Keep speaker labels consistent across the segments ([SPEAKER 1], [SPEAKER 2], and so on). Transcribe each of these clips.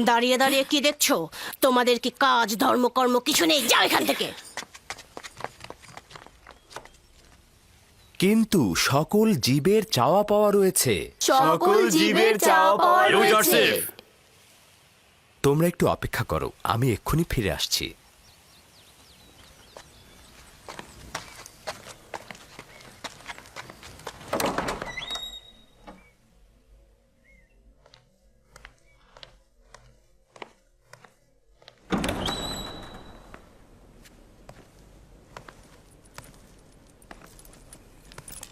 [SPEAKER 1] দাঁড়িয়ে দাঁড়িয়ে কি দেখছো? তোমাদের কি কাজ ধর্মকর্ম কিছু নেই? যাও এখান থেকে।
[SPEAKER 2] কিন্তু সকল জীবের চাওয়া পাওয়া রয়েছে।
[SPEAKER 3] সকল জীবের চাওয়া পাওয়া রয়েছে।
[SPEAKER 2] তোমরা একটু অপেক্ষা করো, আমি এক্ষুনি ফিরে আসছি।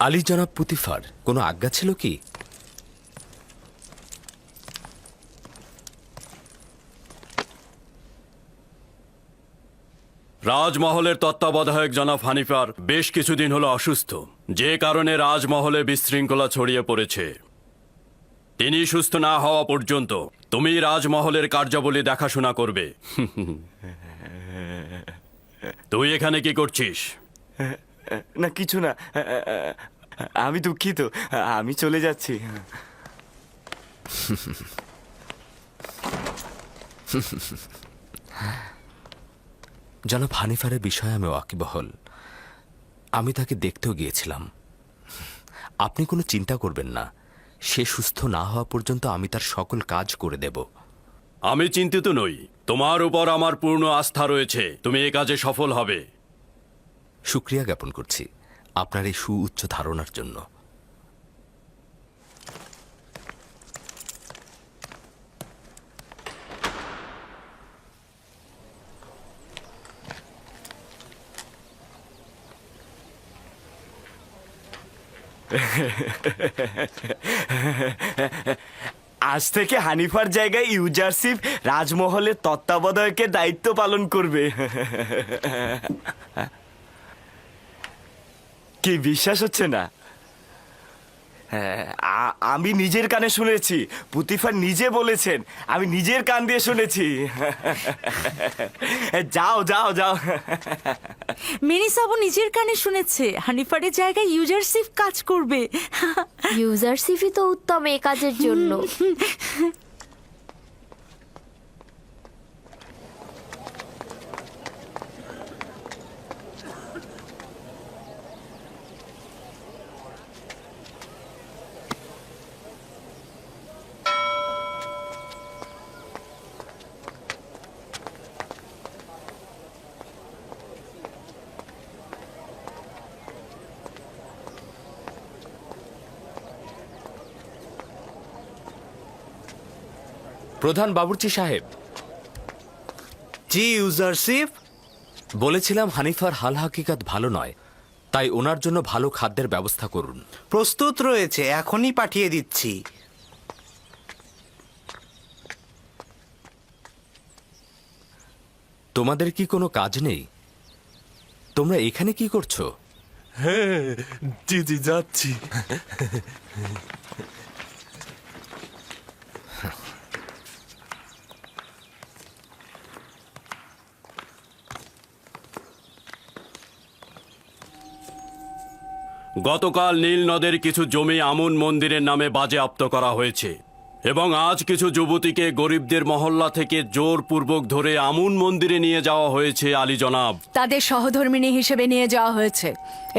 [SPEAKER 2] আলী জনাব পুতিফার, কোনো আজ্ঞা ছিল কি?
[SPEAKER 4] রাজমহলের তত্ত্বাবধায়ক জনাব হানিফার বেশ কিছুদিন হলো অসুস্থ, যে কারণে রাজমহলে বিশৃঙ্খলা ছড়িয়ে পড়েছে। তিনি সুস্থ না হওয়া পর্যন্ত তুমি রাজমহলের কার্যাবলী দেখাশোনা করবে। তুই এখানে কি করছিস?
[SPEAKER 3] না, কিছু না। আমি দুঃখিত, আমি চলে যাচ্ছি।
[SPEAKER 2] জনাব হানিফারের বিষয়ে আমি ওয়াকিবহল। আমি তাকে দেখতেও গিয়েছিলাম। আপনি কোনো চিন্তা করবেন না, সে সুস্থ না হওয়া পর্যন্ত আমি তার সকল কাজ করে দেব।
[SPEAKER 4] আমি চিন্তিত নই, তোমার উপর আমার পূর্ণ আস্থা রয়েছে, তুমি এ কাজে সফল হবে।
[SPEAKER 2] শুক্রিয়া জ্ঞাপন করছি আপনার এই সুউচ্চ ধারণার জন্য।
[SPEAKER 3] আজ থেকে হানিফার জায়গায় ইউজারশিপ রাজমহলের তত্ত্বাবধায়কের দায়িত্ব পালন করবে। কি বিশ্বাস হচ্ছে না? আমি নিজের কানে শুনেছি, পুতিফার নিজে বলেছেন, আমি নিজের কান দিয়ে শুনেছি। যাও যাও যাও।
[SPEAKER 5] মেরিসাবও নিজের কানে শুনেছে হানিফারের জায়গায় ইউজারশিপ কাজ করবে।
[SPEAKER 6] ইউজারশিপই তো উত্তম এই কাজের জন্য।
[SPEAKER 2] প্রধান বাবুর্চি সাহেব,
[SPEAKER 7] জি ইউজারশিপ।
[SPEAKER 2] বলেছিলাম হানিফার হাল হাকিকাত ভালো নয়, তাই ওনার জন্য ভালো খাদ্যের ব্যবস্থা করুন।
[SPEAKER 7] প্রস্তুত রয়েছে, এখনই পাঠিয়ে দিচ্ছি।
[SPEAKER 2] তোমাদের কি কোনো কাজ নেই? তোমরা এখানে কি করছো?
[SPEAKER 8] হ্যাঁ, জি জি, যাচ্ছি।
[SPEAKER 4] গতকাল নীল নদের কিছু জমি আমুন মন্দিরের নামে বাজেয়াপ্ত করা হয়েছে এবং আজ কিছু যুবতীকে গরিবদের মহল্লা থেকে জোরপূর্বক ধরে আমুন মন্দিরে নিয়ে যাওয়া হয়েছে আলী জনাব।
[SPEAKER 5] তাদের সহধর্মিণী হিসেবে নিয়ে যাওয়া হয়েছে,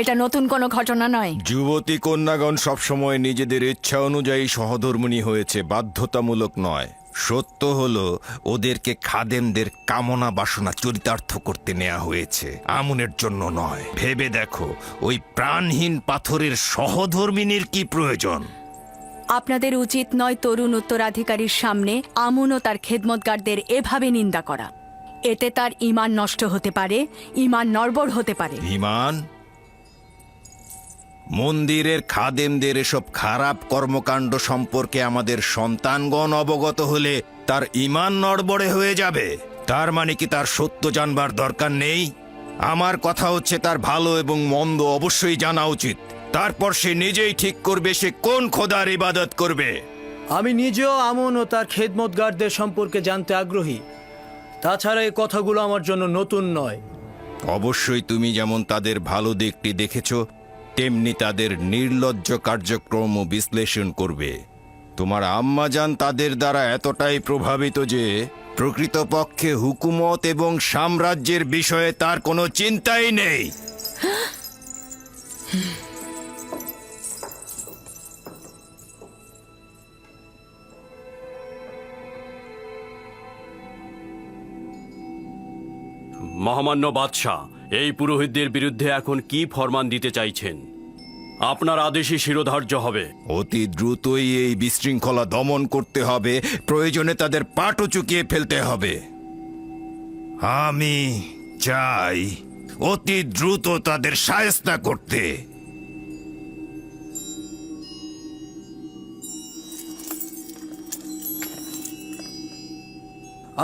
[SPEAKER 5] এটা নতুন কোনো ঘটনা নয়।
[SPEAKER 9] যুবতী কন্যাগণ সবসময় নিজেদের ইচ্ছা অনুযায়ী সহধর্মিণী হয়েছে, বাধ্যতামূলক নয়। সত্য হলো ওদেরকে খাদেমদের কামনা বাসনা চরিতার্থ করতে নেওয়া হয়েছে, আমুনের জন্য নয়। ভেবে দেখো, ওই প্রাণহীন পাথরের সহধর্মিণীর কি প্রয়োজন?
[SPEAKER 5] আপনাদের উচিত নয় তরুণ উত্তরাধিকারীর সামনে আমুন ও তার খেদমতগারদের এভাবে নিন্দা করা। এতে তার ঈমান নষ্ট হতে পারে, ঈমান নড়বড় হতে পারে।
[SPEAKER 9] ঈমান? মন্দিরের খাদেমদের এসব খারাপ কর্মকাণ্ড সম্পর্কে আমাদের সন্তানগণ অবগত হলে তার ঈমান নড়বড়ে হয়ে যাবে? তার মানে কি তার সত্য জানবার দরকার নেই? আমার কথা হচ্ছে, তার ভালো এবং মন্দ অবশ্যই জানা উচিত। তারপর সে নিজেই ঠিক করবে সে কোন খোদার ইবাদত করবে।
[SPEAKER 10] আমি নিজেও আমন ও তার খেদমতগারদের সম্পর্কে জানতে আগ্রহী। তাছাড়া এই কথাগুলো আমার জন্য নতুন নয়।
[SPEAKER 9] অবশ্যই তুমি যেমন তাদের ভালো দিকটি দেখেছ, তেমনি তাদের নির্লজ্জ কার্যক্রম বিশ্লেষণ করবে। তোমার আম্মাজান তাদের দ্বারা এতটাই প্রভাবিত যে প্রকৃতপক্ষে হুকুমত এবং সাম্রাজ্যের বিষয়ে তার কোনো চিন্তাই নেই।
[SPEAKER 4] মহামান্য বাদশাহ, এই পুরোহিতদের বিরুদ্ধে এখন কি ফরমান দিতে চাইছেন? আপনার আদেশই শিরোধার্য হবে।
[SPEAKER 9] অতি দ্রুতই এই বিশৃঙ্খলা দমন করতে হবে, প্রয়োজনে তাদের পাটও চুকিয়ে ফেলতে হবে। আমি চাই অতি দ্রুত তাদের শায়েস্তা করতে।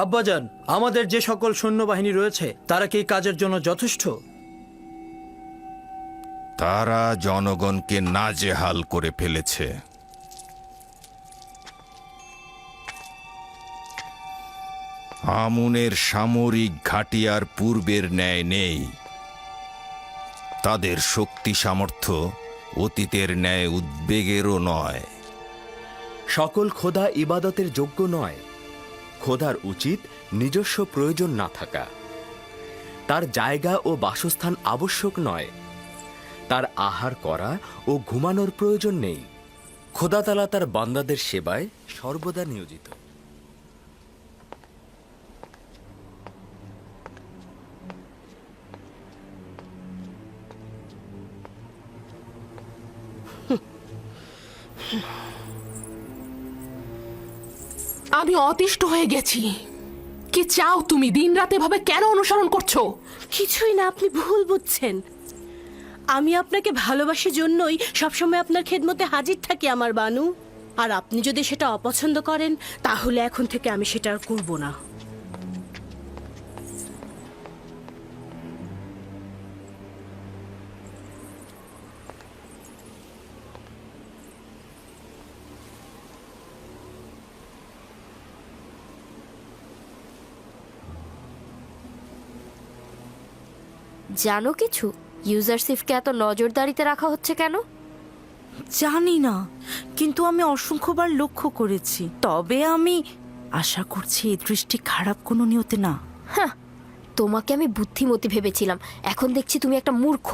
[SPEAKER 10] আব্বাজান, আমাদের যে সকল সৈন্যবাহিনী রয়েছে তারা কি এই কাজের জন্য যথেষ্ট?
[SPEAKER 9] তারা জনগণকে নাজেহাল করে ফেলেছে। আমুনের সামরিক ঘাঁটি আর পূর্বের ন্যায় নেই। তাদের শক্তি সামর্থ্য অতীতের ন্যায় উদ্বেগেরও নয়।
[SPEAKER 2] সকল খোদা ইবাদতের যোগ্য নয়। খোদার উচিত নিজস্ব প্রয়োজন না থাকা। তার জায়গা ও বাসস্থান আবশ্যক নয়। তার আহার করা ও ঘুমানোর প্রয়োজন নেই। খোদা তাআলা তার বান্দাদের সেবায় সর্বদা নিয়োজিত।
[SPEAKER 11] আমি অতিষ্ঠ হয়ে গেছি। কি চাও তুমি? দিনরাত এভাবে কেন অনুসরণ করছো?
[SPEAKER 1] কিছুই না, আপনি ভুল বুঝছেন। আমি আপনাকে ভালোবাসি জন্যই সবসময় আপনার খেদমতে হাজির থাকি আমার বানু। আর আপনি যদি সেটা অপছন্দ করেন তাহলে এখন থেকে আমি সেটা আর করব না।
[SPEAKER 6] জানো কিছু? ইউজারশিপকে এত নজরদারিতে রাখা হচ্ছে কেন?
[SPEAKER 12] জানি না, কিন্তু আমি অসংখ্যবার লক্ষ্য করেছি। তবে আমি আশা করছি এই দৃষ্টি খারাপ কোনো নিয়তে না।
[SPEAKER 6] হ্যাঁ, তোমাকে আমি বুদ্ধিমতী ভেবেছিলাম, এখন দেখছি তুমি একটা মূর্খ।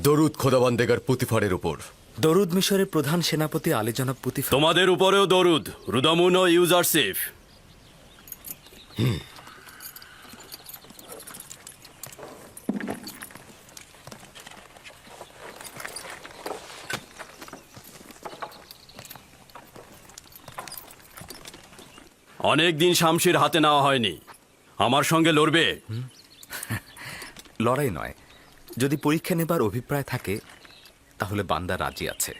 [SPEAKER 8] দরুদ খোদাবান্দেগার পুতিফারের উপর।
[SPEAKER 2] দরুদ মিশরের প্রধান সেনাপতি আলী জনাব পুতিফার।
[SPEAKER 4] তোমাদের উপরেও দরুদ, রুদামুন ও ইউজারশিপ। অনেকদিন শামশির হাতে নেওয়া হয়নি। আমার সঙ্গে লড়বে?
[SPEAKER 2] লড়াই নয়, যদি পরীক্ষা নেবার অভিপ্রায় থাকে তাহলে বান্দা রাজি আছে।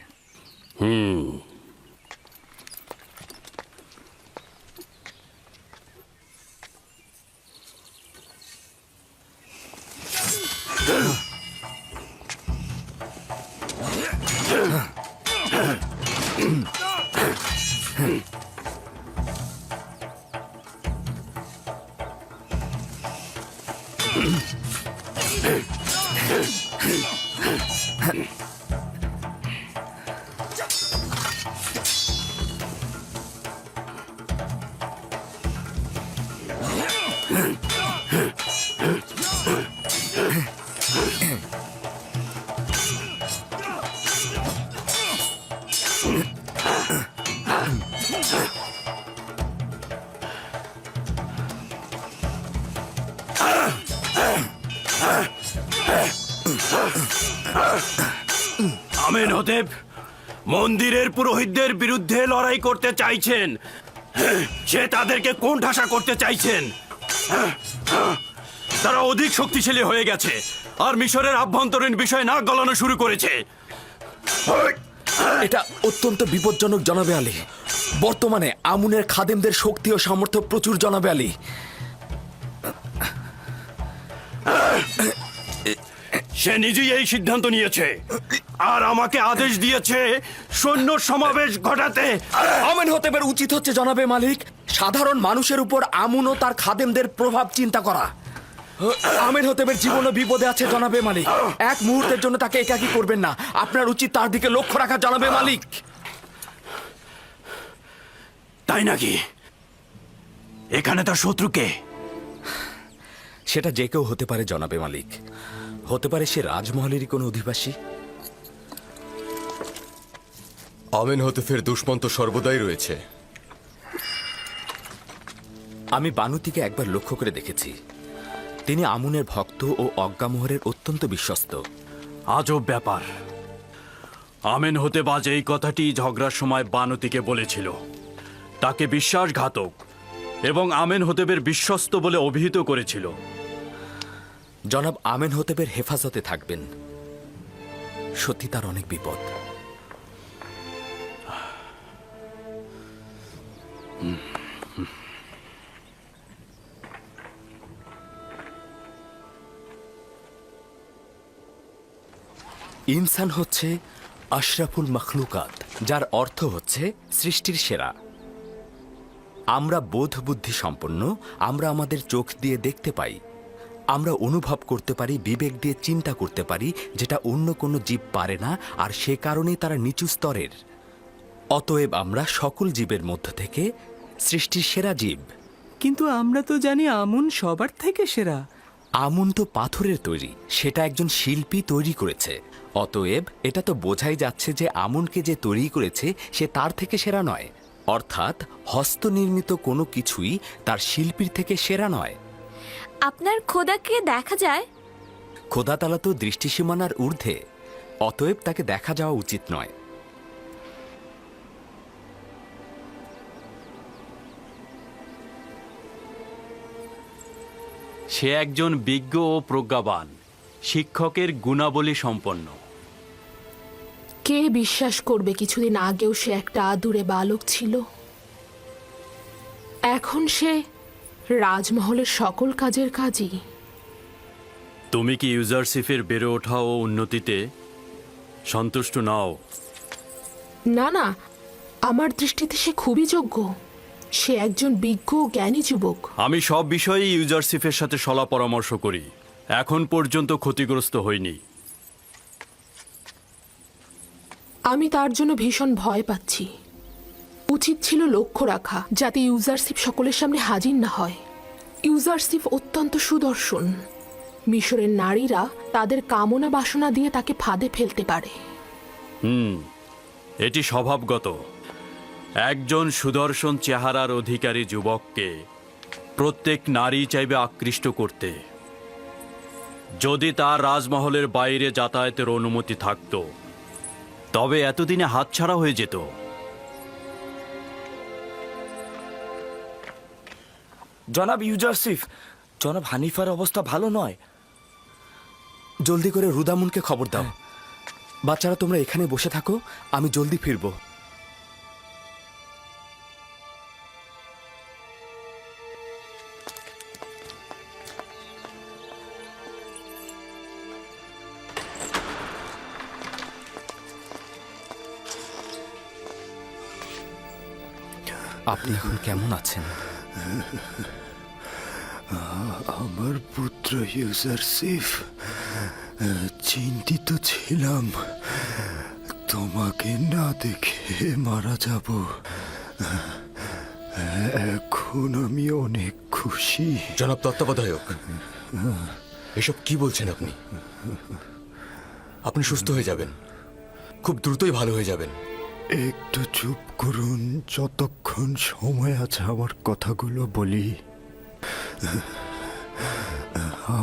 [SPEAKER 4] আমেনহোতেপ মন্দিরের পুরোহিতদের বিরুদ্ধে লড়াই করতে চাইছেন। সে তাদেরকে কোণঠাসা করতে চাইছেন। তারা অধিক শক্তিশালী হয়ে গেছে আর মিশরের আভ্যন্তরীণ বিষয় নাক গলানো শুরু করেছে।
[SPEAKER 2] এটা অত্যন্ত বিপজ্জনক জনাবে আলী। বর্তমানে আমুনের খাদেমদের শক্তি ও সামর্থ্য প্রচুর জনাবে আলী।
[SPEAKER 4] সে নিজেই এই সিদ্ধান্ত নিয়েছে আর আমাকে আদেশ দিয়েছে সৈন্য সমাবেশ ঘটাতে।
[SPEAKER 2] আমেনহোতেপের উচিত হচ্ছে জনাবে মালিক সাধারণ মানুষের উপর আমুন ও তার খাদেমদের প্রভাব চিন্তা করা। আমেনহোতেপের জীবনও বিপদে আছে জনাবে মালিক। এক মুহূর্তের জন্য তাকে একাকী করবেন না। আপনার উচিত তার দিকে লক্ষ্য রাখা জনাবে মালিক।
[SPEAKER 4] তাই নাকি? এখানে তার শত্রুকে?
[SPEAKER 2] সেটা যে কেউ হতে পারে জনাবে মালিক। হতে পারে সে রাজমহলেরই কোনো অধিবাসী।
[SPEAKER 8] আমেনহোতেপের দুশ্মন তো সর্বদাই রয়েছে।
[SPEAKER 2] আমি বানুতিকে একবার লক্ষ্য করে দেখেছি। তিনি আমুনের ভক্ত ও অজ্ঞামোহরের অত্যন্ত বিশ্বস্ত।
[SPEAKER 4] আজব ব্যাপার। আমেনহোতেপ আজ এই কথাটি ঝগড়ার সময় বানতিকে বলেছিল। তাকে বিশ্বাসঘাতক এবং আমেনহোতেপের বিশ্বস্ত বলে অভিহিত করেছিল।
[SPEAKER 2] জনাব আমেনহোতেপের হেফাজতে থাকবেন। সত্যি তার অনেক বিপদ। ইনসান হচ্ছে আশরাফুল মখলুকাত, যার অর্থ হচ্ছে সৃষ্টির সেরা। আমরা বোধ বুদ্ধি সম্পন্ন। আমরা আমাদের চোখ দিয়ে দেখতে পাই, আমরা অনুভব করতে পারি, বিবেক দিয়ে চিন্তা করতে পারি, যেটা অন্য কোনো জীব পারে না, আর সে কারণেই তারা নিচু স্তরের। অতএব আমরা সকল জীবের মধ্য থেকে সৃষ্টির সেরা জীব।
[SPEAKER 10] কিন্তু আমরা তো জানি আমুন সবার থেকে সেরা।
[SPEAKER 2] আমুন তো পাথরের তৈরি, সেটা একজন শিল্পী তৈরি করেছে। অতএব এটা তো বোঝাই যাচ্ছে যে আমুনকে যে তৈরি করেছে সে তার থেকে সেরা নয়। অর্থাৎ হস্তনির্মিত কোনো কিছুই তার শিল্পীর থেকে সেরা নয়।
[SPEAKER 6] আপনার খোদাকে দেখা যায়?
[SPEAKER 2] খোদাতালা তো দৃষ্টিসীমানার ঊর্ধ্বে, অতএব তাকে দেখা যাওয়া উচিত নয়।
[SPEAKER 4] সে একজন বিজ্ঞ ও প্রজ্ঞাবান, শিক্ষকের গুণাবলী সম্পন্ন।
[SPEAKER 11] কে বিশ্বাস করবে কিছুদিন আগেও সে একটা আদুরে বালক ছিল? এখন সে রাজমহলের সকল কাজের কাজই।
[SPEAKER 4] তুমি কি ইউজারশিপের বেড়ে ওঠা ও উন্নতিতে সন্তুষ্ট নাও?
[SPEAKER 11] না না, আমার দৃষ্টিতে সে খুবই যোগ্য। সে একজন বিজ্ঞ ও জ্ঞানী যুবক।
[SPEAKER 4] আমি সব বিষয়েই ইউজারশিপের সাথে সলা পরামর্শ করি। এখন পর্যন্ত ক্ষতিগ্রস্ত হইনি।
[SPEAKER 11] আমি তার জন্য ভীষণ ভয় পাচ্ছি। উচিত ছিল লক্ষ্য রাখা যাতে ইউজারশিপ সকলের সামনে হাজির না হয়। ইউজারশিপ অত্যন্ত সুদর্শন। মিশরের নারীরা তাদের কামনা বাসনা দিয়ে তাকে ফাঁদে ফেলতে পারে।
[SPEAKER 4] এটি স্বভাবগত। একজন সুদর্শন চেহারার অধিকারী যুবককে প্রত্যেক নারী চাইবে আকৃষ্ট করতে। যদি তার রাজমহলের বাইরে যাতায়াতের অনুমতি থাকত তবে এতদিনে হাতছাড়া হয়ে যেত।
[SPEAKER 3] জনাব ইউজারশিফ, জনাব হানিফার অবস্থা ভালো নয়।
[SPEAKER 2] জলদি করে রুদামুনকে খবর দাও। বাচ্চারা তোমরা এখানে বসে থাকো, আমি জলদি ফিরবো। আপনি এখন কেমন আছেন?
[SPEAKER 9] আমার পুত্র ইউজারশিফ, চিন্তিত ছিলাম তোমাকে না দেখে মারা যাব। এখন আমি অনেক খুশি।
[SPEAKER 8] জনাব তত্ত্বাবধায়ক, এসব কি বলছেন আপনি? আপনি সুস্থ হয়ে যাবেন, খুব দ্রুতই ভালো হয়ে যাবেন।
[SPEAKER 9] একটু চুপ করুন, যতক্ষণ সময় আছে আমার কথাগুলো বলি।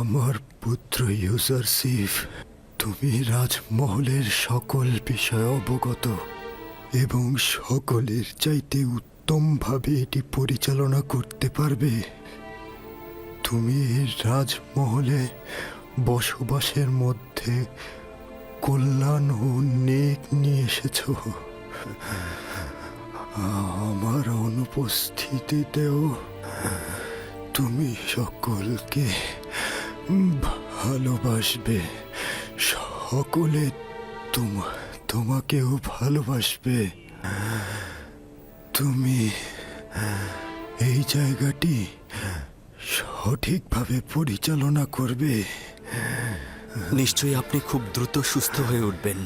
[SPEAKER 9] আমার পুত্র ইউজারসিফ, তুমি রাজমহলের সকল বিষয় অবগত এবং সকলের চাইতে উত্তমভাবে এটি পরিচালনা করতে পারবে। তুমি এই রাজমহলে বসবাসের মধ্যে কল্যাণ ও নেক নিয়ে এসেছ। আমার অনুপস্থিতিতেও তুমি সকলকে ভালোবাসবে, সকলে তোমাকেও ভালোবাসবে। তুমি এই জায়গাটি সঠিকভাবে পরিচালনা করবে।
[SPEAKER 2] নিশ্চয়ই আপনি খুব দ্রুত সুস্থ হয়ে উঠবেন,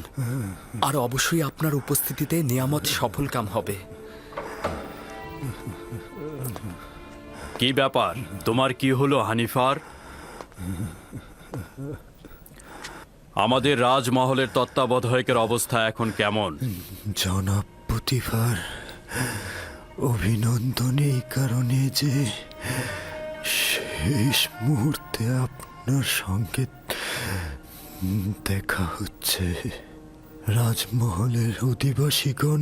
[SPEAKER 2] আর অবশ্যই আপনার উপস্থিতিতে নিয়ামত সফল কাম হবে।
[SPEAKER 4] কি ব্যাপার, তোমার কি হলো হানিফার? আমাদের রাজমহলের তত্ত্বাবধায়কের অবস্থা এখন কেমন?
[SPEAKER 9] জনাব পুতিফার, অভিনন্দন এই কারণে যে শেষ মুহূর্তে আপনার সঙ্গে দেখা হচ্ছে। রাজমহলের অধিবাসীগণ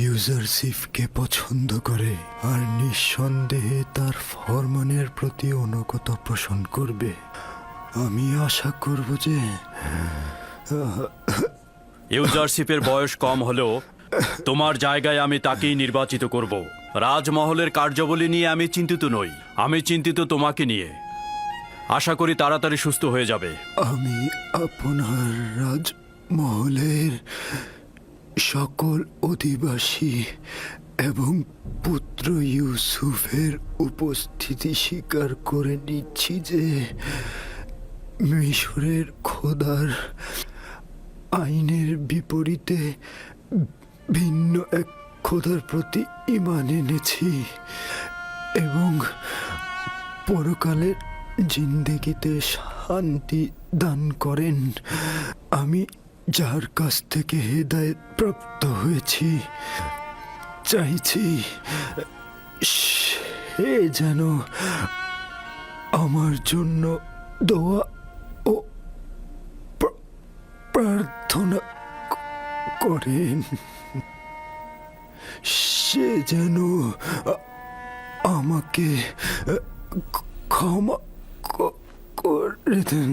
[SPEAKER 9] ইউজারসিফকে পছন্দ করে আর নিঃসন্দেহে তার ফরমানের প্রতি অনুগত পোষণ করবে। আমি আশা করব যে
[SPEAKER 4] ইউজারশিপের বয়স কম হলেও তোমার জায়গায় আমি তাকেই নির্বাচিত করব। রাজমহলের কার্যাবলী নিয়ে আমি চিন্তিত নই, আমি চিন্তিত তোমাকে নিয়ে। আশা করি তাড়াতাড়ি সুস্থ হয়ে যাবে।
[SPEAKER 9] আমি আপনার রাজমহলের সকল অধিবাসী এবং পুত্র ইউসুফের উপস্থিতি স্বীকার করে নিচ্ছি যে মিশরের খোদার আইনের বিপরীতে ভিন্ন এক খোদার প্রতি ঈমান এনেছি এবং পরকালের জিন্দেগিতে শান্তি দান করেন। আমি যার কাছ থেকে হেদায়েত প্রাপ্ত হয়েছি, চাইছি সে যেন আমার জন্য দোয়া ও প্রার্থনা করেন। সে যেন আমাকে ক্ষমা করে দেন।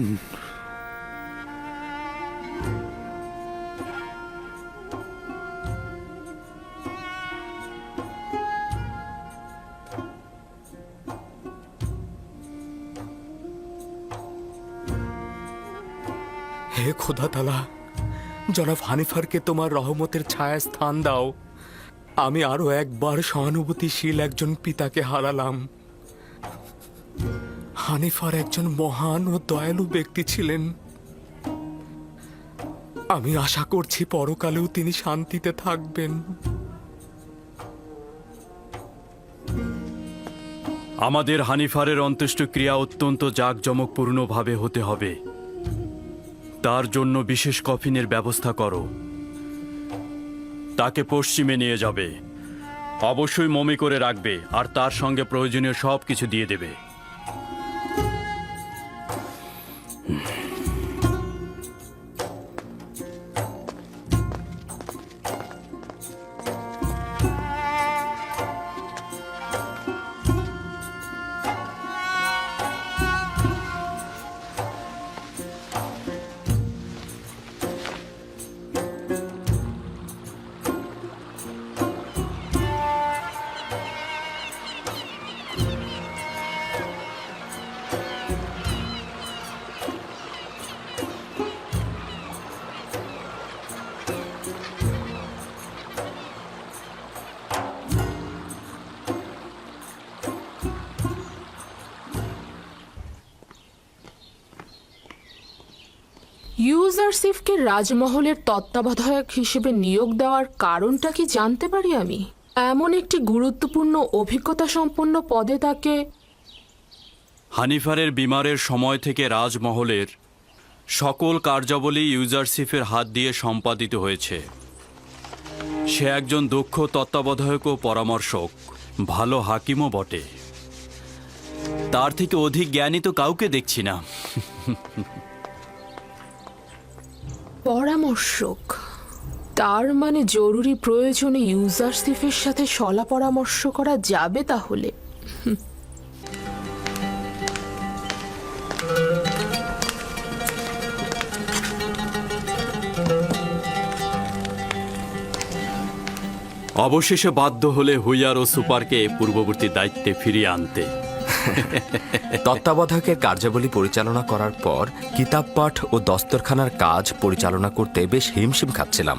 [SPEAKER 2] হে খোদা তাআলা, জনাব হানিফারকে তোমার রহমতের ছায়া স্থান দাও। আমি আরো একবার সহানুভূতিশীল একজন পিতাকে হারালাম। হানিফার একজন মহান ও দয়ালু ব্যক্তি ছিলেন। আমি আশা করছি পরকালেও তিনি শান্তিতে থাকবেন।
[SPEAKER 4] আমাদের হানিফারের অন্ত্যেষ্টিক্রিয়া অত্যন্ত জাঁকজমকপূর্ণভাবে হতে হবে। তার জন্য বিশেষ কফিনের ব্যবস্থা করো। তাকে পশ্চিমে নিয়ে যাবে, অবশ্যই মমি করে রাখবে আর তার সঙ্গে প্রয়োজনীয় সব কিছু দিয়ে দেবে।
[SPEAKER 11] ইউজারসিফকে রাজমহলের তত্ত্বাবধায়ক হিসেবে নিয়োগ দেওয়ার কারণটা কি জানতে পারি আমি? এমন একটি গুরুত্বপূর্ণ অভিজ্ঞতা সম্পন্ন পদে তাকে
[SPEAKER 4] হানিফারের বিমারের সময় থেকে রাজমহলের সকল কার্যাবলী ইউজারসিফের হাত দিয়ে সম্পাদিত হয়েছে। সে একজন দক্ষ তত্ত্বাবধায়ক ও পরামর্শক, ভালো হাকিমও বটে। তার থেকে অধিক জ্ঞানী তো কাউকে দেখছি না।
[SPEAKER 11] পরামর্শক, তার মানে জরুরি প্রয়োজনে ইউজারশিপের সাথে শলা পরামর্শ করা যাবে তাহলে।
[SPEAKER 4] অবশেষে বাধ্য হলে হুইয়ার ও সুপারকে পূর্ববর্তী দায়িত্বে ফিরিয়ে আনতে।
[SPEAKER 2] তত্ত্বাবধায়কের কার্যাবলী পরিচালনা করার পর কিতাব পাঠ ও দস্তরখানার কাজ পরিচালনা করতে বেশ হিমশিম খাচ্ছিলাম।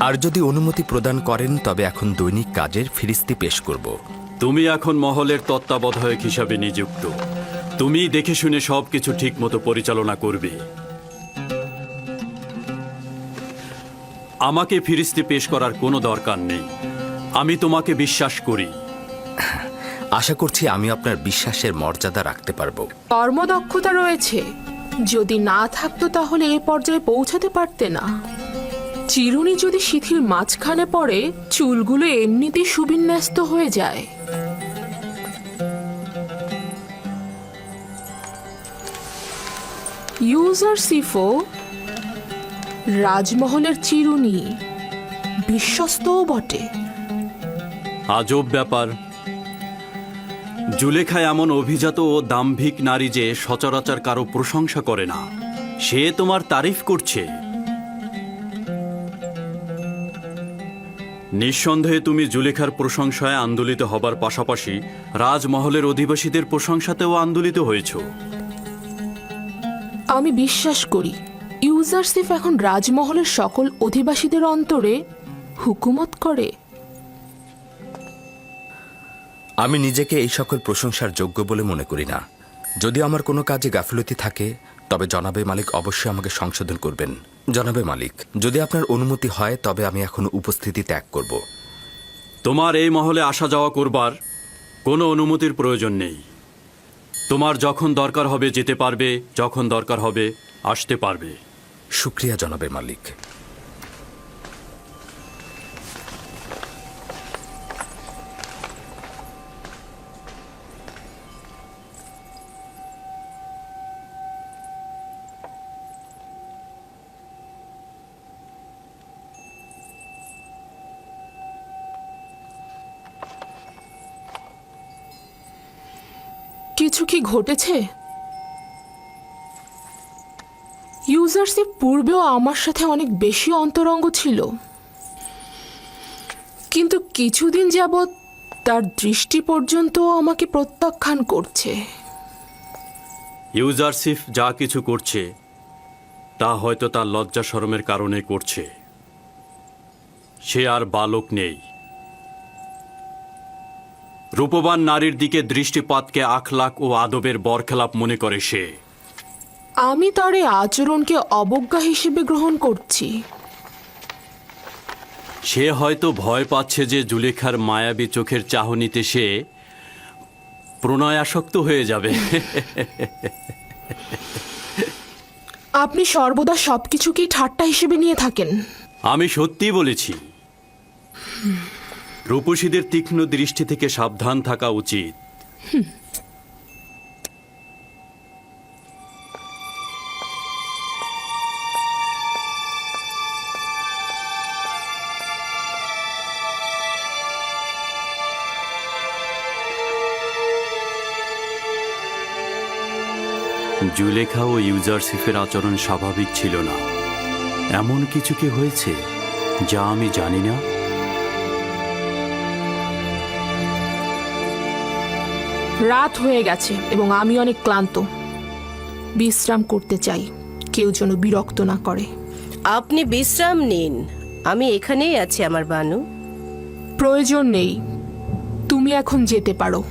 [SPEAKER 2] আর যদি অনুমতি প্রদান করেন তবে এখন দৈনিক কাজের ফিরিস্তি পেশ করব।
[SPEAKER 4] তুমি এখন মহলের তত্ত্বাবধায়ক হিসাবে নিযুক্ত। তুমি দেখে শুনে সবকিছু ঠিক মতো পরিচালনা করবে। আমাকে ফিরিস্তি পেশ করার কোনো দরকার নেই। আমি তোমাকে বিশ্বাস করি।
[SPEAKER 2] আশা করছি আমি আপনার বিশ্বাসের মর্যাদা রাখতে পারবো।
[SPEAKER 11] কর্মদক্ষতা রয়েছে, যদি না থাকতো তাহলে এ পর্যায়ে পৌঁছাতে পারতে না। চিরুনি যদি শিথিল মাঝখানে পড়ে, চুলগুলো এমনিতেই সুবিন্যস্ত হয়ে যায়। ইউজারশিপও রাজমহলের চিরুনি, বিশ্বস্তও বটে।
[SPEAKER 4] আজব ব্যাপার। জুলেখা এমন অভিজাত ও দাম্ভিক নারী যে সচরাচর কারো প্রশংসা করে না। সে তোমার তারিফ করছে। নিঃসন্দেহে তুমি জুলেখার প্রশংসায় আন্দোলিত হবার পাশাপাশি রাজমহলের অধিবাসীদের প্রশংসাতেও আন্দোলিত হয়েছ।
[SPEAKER 11] আমি বিশ্বাস করি ইউজারশিপ এখন রাজমহলের সকল অধিবাসীদের অন্তরে হুকুমত করে।
[SPEAKER 2] আমি নিজেকে এই সকল প্রশংসার যোগ্য বলে মনে করি না। যদি আমার কোনো কাজে গাফিলতি থাকে তবে জনাবে মালিক অবশ্যই আমাকে সংশোধন করবেন। জনাবে মালিক, যদি আপনার অনুমতি হয় তবে আমি এখন উপস্থিতি ত্যাগ করব।
[SPEAKER 4] তোমার এই মহলে আসা যাওয়া করবার কোনো অনুমতির প্রয়োজন নেই। তোমার যখন দরকার হবে যেতে পারবে, যখন দরকার হবে আসতে পারবে।
[SPEAKER 2] শুক্রিয়া জনাবে মালিক।
[SPEAKER 11] কিছু কি ঘটেছে? ইউজারশিপ পূর্বেও আমার সাথে অনেক বেশি অন্তরঙ্গ ছিল, কিন্তু কিছুদিন যাবৎ তার দৃষ্টি পর্যন্ত আমাকে প্রত্যাখ্যান করছে।
[SPEAKER 4] ইউজারশিপ যা কিছু করছে তা হয়তো তার লজ্জা শরমের কারণে করছে। সে আর বালক নেই। রূপবান নারীর দিকে দৃষ্টিপাতকে আখলাক ও আদবের বরখেলাপ মনে করে সে।
[SPEAKER 11] আমি তার এই আচরণকে অবজ্ঞা হিসেবে গ্রহণ করছি।
[SPEAKER 4] সে হয়তো ভয় পাচ্ছে যে জুলেখার মায়াবী চোখের চাহনিতে সে প্রণয়াসক্ত হয়ে যাবে।
[SPEAKER 11] আপনি সর্বদা সবকিছুকেই ঠাট্টা হিসেবে নিয়ে থাকেন।
[SPEAKER 4] আমি সত্যিই বলেছি। রূপসীদের তীক্ষ্ণ দৃষ্টি থেকে সাবধান থাকা উচিত। জুলেখা ও ইউজারশিপের আচরণ স্বাভাবিক ছিল না। এমন কিছু কি হয়েছে যা আমি জানি না?
[SPEAKER 11] রাত হয়ে গেছে এবং আমি অনেক ক্লান্ত। বিশ্রাম করতে চাই, কেউ যেন বিরক্ত না করে।
[SPEAKER 1] আপনি বিশ্রাম নিন, আমি এখানেই আছি আমার বানু।
[SPEAKER 11] প্রয়োজন নেই, তুমি এখন যেতে পারো।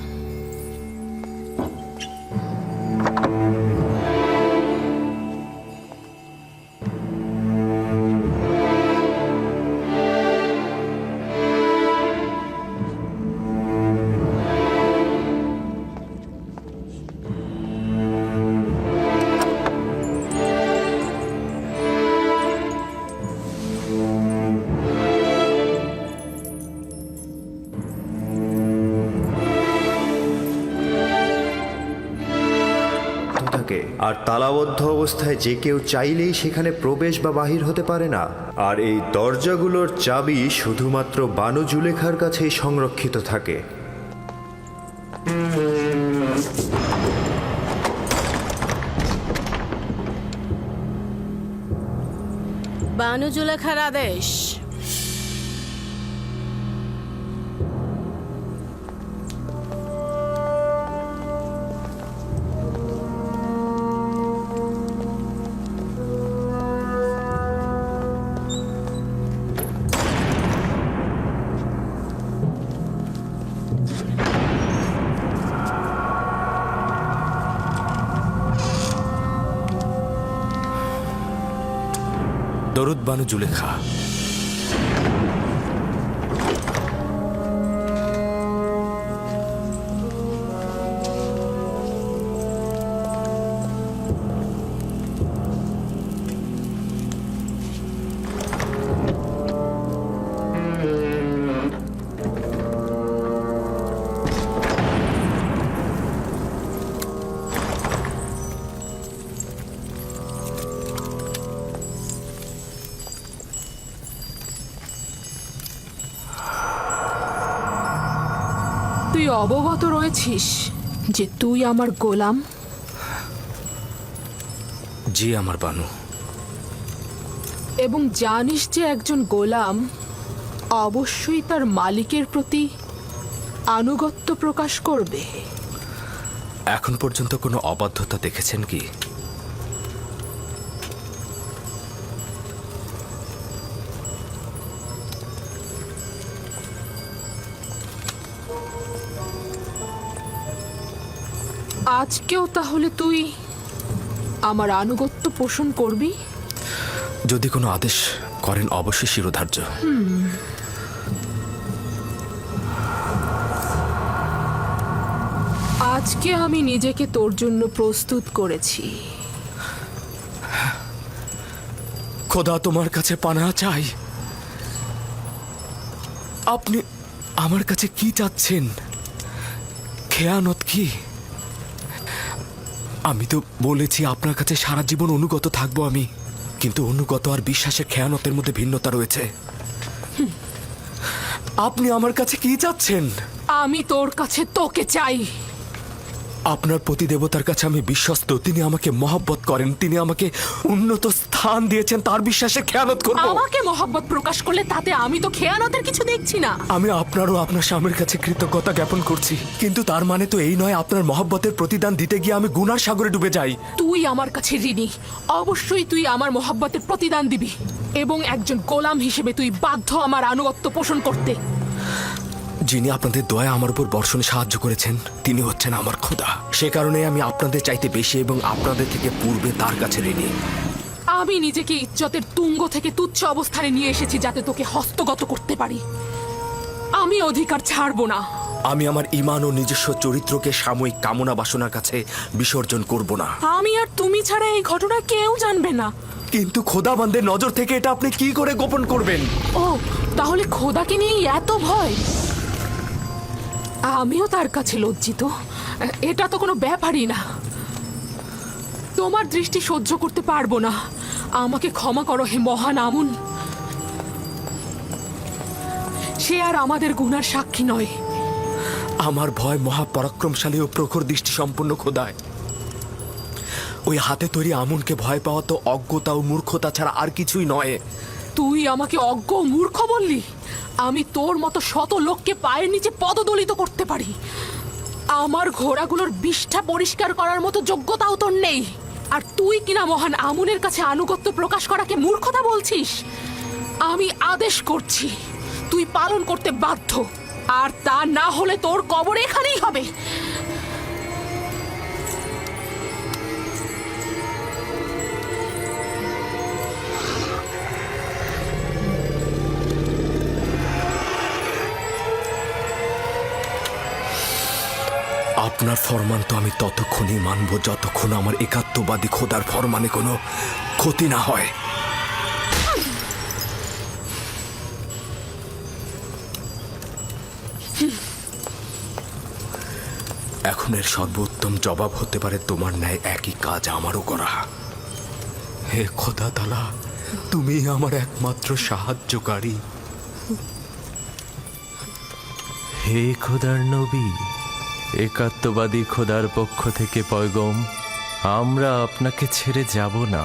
[SPEAKER 13] আর তালাবদ্ধ অবস্থায় যে কেউ চাইলেই সেখানে প্রবেশ বা বাহির হতে পারে না। আর এই দরজাগুলোর চাবি শুধুমাত্র বানু জুলেখার কাছেই সংরক্ষিত থাকে।
[SPEAKER 1] বানু জুলেখার আদেশ।
[SPEAKER 2] দরুদ বানু জুলেখা।
[SPEAKER 11] তুই অবগত রয়েছিস যে তুই আমার গোলাম?
[SPEAKER 2] জি আমার বানু।
[SPEAKER 11] এবং জানিস যে একজন গোলাম অবশ্যই তার মালিকের প্রতি আনুগত্য প্রকাশ করবে।
[SPEAKER 2] এখন পর্যন্ত কোনো অবাধ্যতা দেখেছেন কি?
[SPEAKER 11] আজকেও তাহলে তুই আমার আনুগত্য পোষণ করবি?
[SPEAKER 2] যদি কোনো আদেশ করেন অবশ্যই শিরোধার্য।
[SPEAKER 11] আজকে আমি নিজেকে তোর জন্য প্রস্তুত করেছি।
[SPEAKER 2] খোদা তোমার কাছে পানা চাই। আপনি আমার কাছে কি চাচ্ছেন? খেয়ানত কি? আমি তো বলেছি আপনার কাছে সারা জীবন অনুগত থাকবো আমি, কিন্তু অনুগত আর বিশ্বাসের খেয়ানতের মধ্যে ভিন্নতা রয়েছে। আপনি আমার কাছে কি চাচ্ছেন?
[SPEAKER 11] আমি তোর কাছে তোকে চাই।
[SPEAKER 2] আপনার প্রতিদেবতার কাছে আমি বিশ্বস্ত। তিনি আমাকে মহব্বত করেন, তিনি আমাকে উন্নত স্থান দিয়েছেন। তার বিশ্বাসে খেয়ানত করব?
[SPEAKER 11] আমাকে মহব্বত প্রকাশ করলে তাতে আমি তো খেয়ানতের কিছু দেখছি না।
[SPEAKER 2] আমি আপনারও আপনার স্বামীর কাছে কৃতজ্ঞতা জ্ঞাপন করছি, কিন্তু তার মানে তো এই নয় আপনার মহব্বতের প্রতিদান দিতে গিয়ে আমি গুনার সাগরে ডুবে যাই।
[SPEAKER 11] তুই আমার কাছে ঋণী, অবশ্যই তুই আমার মহব্বতের প্রতিদান দিবি, এবং একজন গোলাম হিসেবে তুই বাধ্য আমার আনুগত্য পোষণ করতে।
[SPEAKER 2] যিনি আপনাদের দয়া আমার উপর বর্ষণে সাহায্য করেছেন তিনি হচ্ছেন আমার খোদা। সে কারণে আমি আপনাদের চাইতে বেশি এবং আপনাদের থেকে পূর্বে তার কাছে ঋণী।
[SPEAKER 11] আমি নিজেকে ইজ্জতের তুঙ্গ থেকে তুচ্ছ অবস্থানে নিয়ে এসেছি যাতে তোকে হস্তগত করতে পারি। আমি অধিকার ছাড়বো না।
[SPEAKER 2] আমি আমার ঈমান ও নিজস্ব চরিত্রকে সাময়িক কামনা বাসনার কাছে বিসর্জন করব না।
[SPEAKER 11] আমি আর তুমি ছাড়া এই ঘটনা কেউ জানবে না।
[SPEAKER 2] কিন্তু খোদাবন্দের নজর থেকে এটা আপনি কি করে গোপন করবেন?
[SPEAKER 11] ও, তাহলে খোদাকে নিয়ে এত ভয়? আমিও তার কাছে লজ্জিত। এটা তো কোনো ব্যাপারই না। তোমার দৃষ্টি সহ্য করতে পারবো না। আমাকে ক্ষমা করো হে মহান আমুন। সে আর আমাদের গুনার সাক্ষী নয়।
[SPEAKER 2] আমার ভয় মহাপরাক্রমশালী ও প্রখর দৃষ্টি সম্পন্ন খোদায়। ওই হাতে তৈরি আমুনকে ভয় পাওয়া তো অজ্ঞতা ও মূর্খতা ছাড়া আর কিছুই নয়।
[SPEAKER 11] তুই আমাকে অজ্ঞ ও মূর্খ বললি? আমি তোর মতো শত লোককে পায়ের নিচে পদদলিত করতে পারি। আমার ঘোড়াগুলোর বিষ্ঠা পরিষ্কার করার মতো যোগ্যতাও তোর নেই, আর তুই কিনা মহান আমুনের কাছে আনুগত্য প্রকাশ করাকে মূর্খতা বলছিস? আমি আদেশ করছি, তুই পালন করতে বাধ্য, আর তা না হলে তোর কবর এখানেই হবে।
[SPEAKER 2] আপনার ফরমান তো আমি ততক্ষণই মানব যতক্ষণ আমার একাত্মবাদী খোদার ফরমানে কোনো ক্ষতি না হয়। এখন এর সর্বোত্তম জবাব হতে পারে তোমার ন্যায় একই কাজ আমারও করা। হে খোদা তাআলা, তুমি আমার একমাত্র সাহায্যকারী।
[SPEAKER 14] হে খোদার নবী, একাত্মবাদী খোদার পক্ষ থেকে পয়গম, আমরা আপনাকে ছেড়ে যাব না।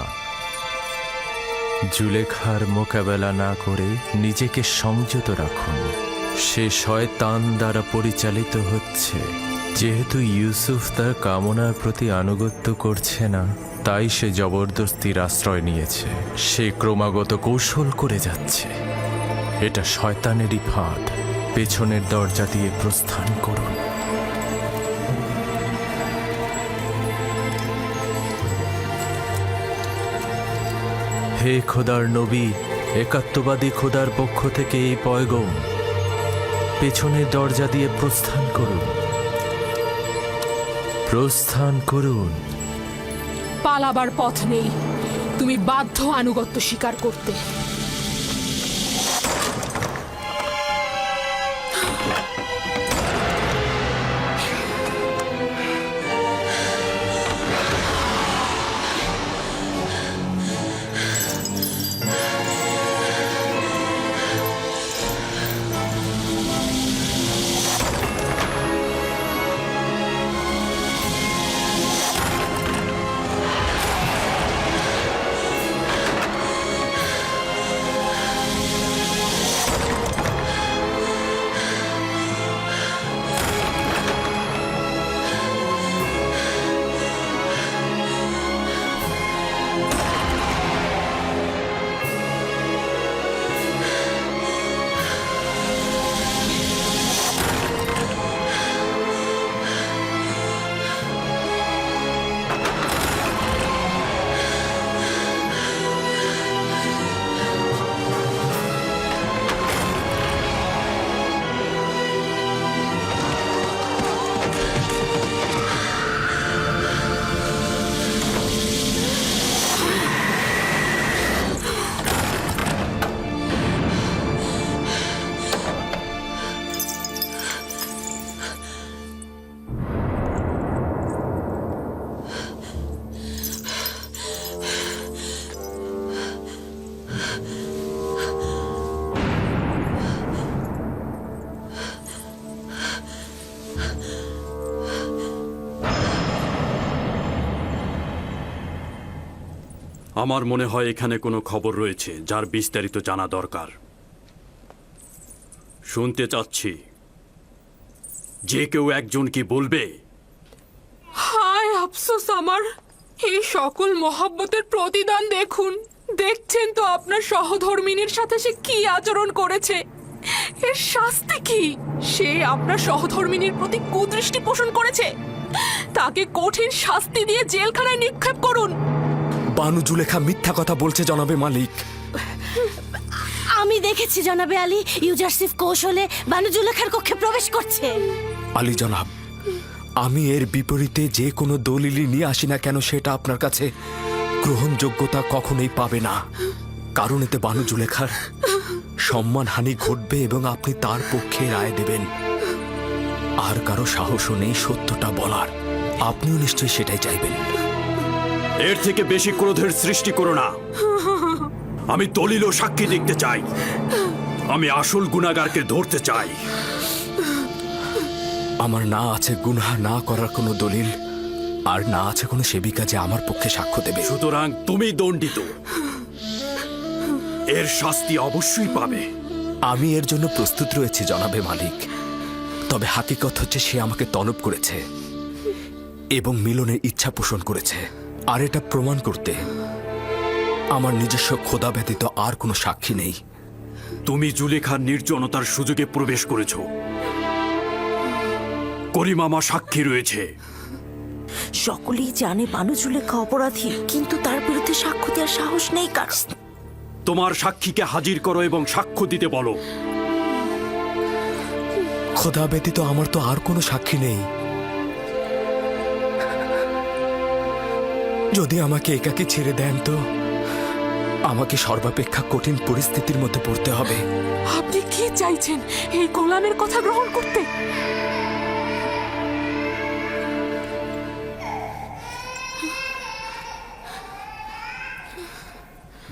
[SPEAKER 14] জুলেখার মোকাবেলা না করে নিজেকে সংযত রাখুন। সে শয়তান দ্বারা পরিচালিত হচ্ছে। যেহেতু ইউসুফ তার কামনার প্রতি আনুগত্য করছে না, তাই সে জবরদস্তির আশ্রয় নিয়েছে। সে ক্রমাগত কৌশল করে যাচ্ছে। এটা শয়তানেরই ফাঁদ। পেছনের দরজা দিয়ে প্রস্থান করুন। হে খোদার নবী, একাত্মবাদী খোদার পক্ষ থেকে এই পয়গম, পেছনের দরজা দিয়ে প্রস্থান করুন। প্রস্থান করুন।
[SPEAKER 11] পালাবার পথ নেই, তুমি বাধ্য আনুগত্য স্বীকার করতে।
[SPEAKER 4] আমার মনে হয় এখানে কোনো খবর রয়েছে যার বিস্তারিত জানা দরকার। শুনতে চাচ্ছি, যে কেউ একজন কি বলবে?
[SPEAKER 11] হায় আফসোস আমার, এই সকল মহব্বতের প্রতিদান দেখুন। দেখছেন তো আপনার সহধর্মিনীর সাথে সে কি আচরণ করেছে। এর শাস্তি কি? সে আপনার সহধর্মিনীর প্রতি কুদৃষ্টি পোষণ করেছে। তাকে কঠিন শাস্তি দিয়ে জেলখানায় নিক্ষেপ করুন।
[SPEAKER 2] বানু জুলেখা মিথ্যা কথা বলছে জনাবে মালিক।
[SPEAKER 1] আমি দেখেছি জনাবে আলী, ইউজারসিফ কৌশলে বানু জুলেখার কক্ষে প্রবেশ করছে।
[SPEAKER 2] আলী জনাব, আমি এর বিপরীতে যে কোনো দলিলই নিয়ে আসি না কেন, সেটা আপনার কাছে গ্রহণযোগ্যতা কখনোই পাবে না। কারণ এতে বানু জুলেখার সম্মানহানি ঘটবে এবং আপনি তার পক্ষে রায় দেবেন। আর কারো সাহসও নেই সত্যটা বলার। আপনিও নিশ্চয়ই সেটাই চাইবেন।
[SPEAKER 4] এর থেকে বেশি ক্রোধের সৃষ্টি করো না। আমি দলিল ও সাক্ষী দেখতে চাই। আমি আসল গুনাহগারকে ধরতে চাই।
[SPEAKER 2] আমার না আছে গুনাহ না করার কোনো দলিল, আর না আছে কোনো সেবিকা যে আমার পক্ষে সাক্ষ্য দেবে।
[SPEAKER 4] সুতরাং তুমি দণ্ডিত। এর শাস্তি অবশ্যই পাবে।
[SPEAKER 2] আমি এর জন্য প্রস্তুত রয়েছি জনাবে মালিক। তবে হাকিকত হচ্ছে সে আমাকে তলব করেছে এবং মিলনের ইচ্ছা পোষণ করেছে। আর এটা প্রমাণ করতে আমার নিজস্ব খোদা ব্যতীত আর কোনো সাক্ষী নেই।
[SPEAKER 4] তুমি জুলেখার নির্জনতার সুযোগে প্রবেশ করেছ। করিমামা সাক্ষী রয়েছে।
[SPEAKER 12] সকলেই জানে বানু জুলেখা অপরাধী, কিন্তু তার বিরুদ্ধে সাক্ষ্য দেওয়ার সাহস নেই কার।
[SPEAKER 4] তোমার সাক্ষীকে হাজির করো এবং সাক্ষ্য দিতে বলো।
[SPEAKER 2] খোদা ব্যতীত আমার তো আর কোনো সাক্ষী নেই। যদি আমাকে একাকী ছেড়ে দেন তো আমাকে সর্বাপেক্ষা কঠিন পরিস্থিতির মধ্যে পড়তে হবে।
[SPEAKER 11] আপনি কি চাইছেন, এই গোলামের কথা গ্রহণ করতে?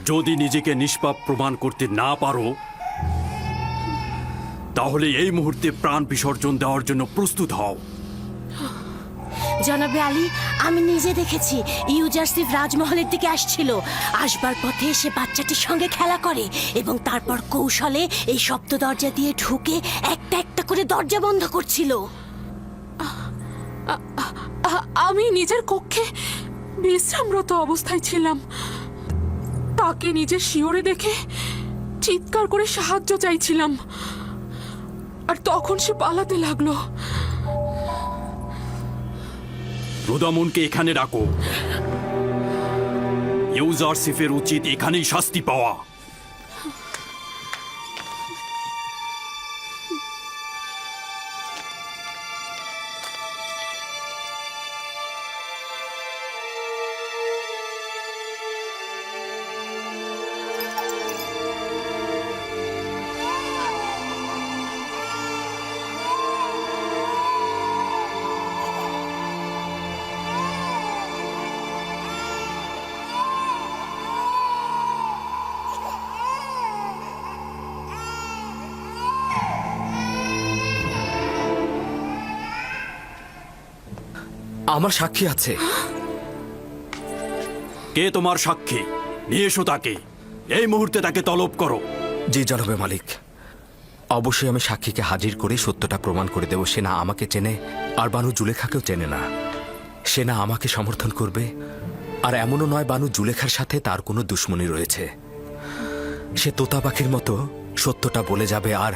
[SPEAKER 4] যদি নিজেকে নিষ্পাপ প্রমাণ করতে না পারো তাহলে এই মুহূর্তে প্রাণ বিসর্জন দেওয়ার জন্য প্রস্তুত হও।
[SPEAKER 1] জনাবে আলী, আমি নিজে দেখেছি ইউজারসিফ রাজমহলের দিকে আসছিল। আসবার পথে সে বাচ্চাটির সঙ্গে খেলা করে এবং তারপর কৌশলে এই সপ্ত দরজা দিয়ে ঢুকে একটা একটা করে দরজা বন্ধ করছিল।
[SPEAKER 11] আমি নিজের কক্ষে বিশ্রামরত অবস্থায় ছিলাম। তাকে নিজের শিওরে দেখে চিৎকার করে সাহায্য চাইছিলাম, আর তখন সে পালাতে লাগলো।
[SPEAKER 4] রুদামুনকে এখানে রাখো। ইউজারসিফের উচিত এখানেই শাস্তি পাওয়া।
[SPEAKER 2] আমার সাক্ষী আছে।
[SPEAKER 4] কে তোমার সাক্ষী? নিয়ে এসো তাকে। এই মুহূর্তে তাকে তলব করো।
[SPEAKER 2] জি জনাবে মালিক, অবশ্যই আমি সাক্ষীকে হাজির করে সত্যটা প্রমাণ করে দেব। সে না আমাকে চেনে, আর বানু জুলেখাকেও চেনে না। সে না আমাকে সমর্থন করবে, আর এমনও নয় বানু জুলেখার সাথে তার কোনো দুশ্মনী রয়েছে। সে তোতা পাখির মতো সত্যটা বলে যাবে, আর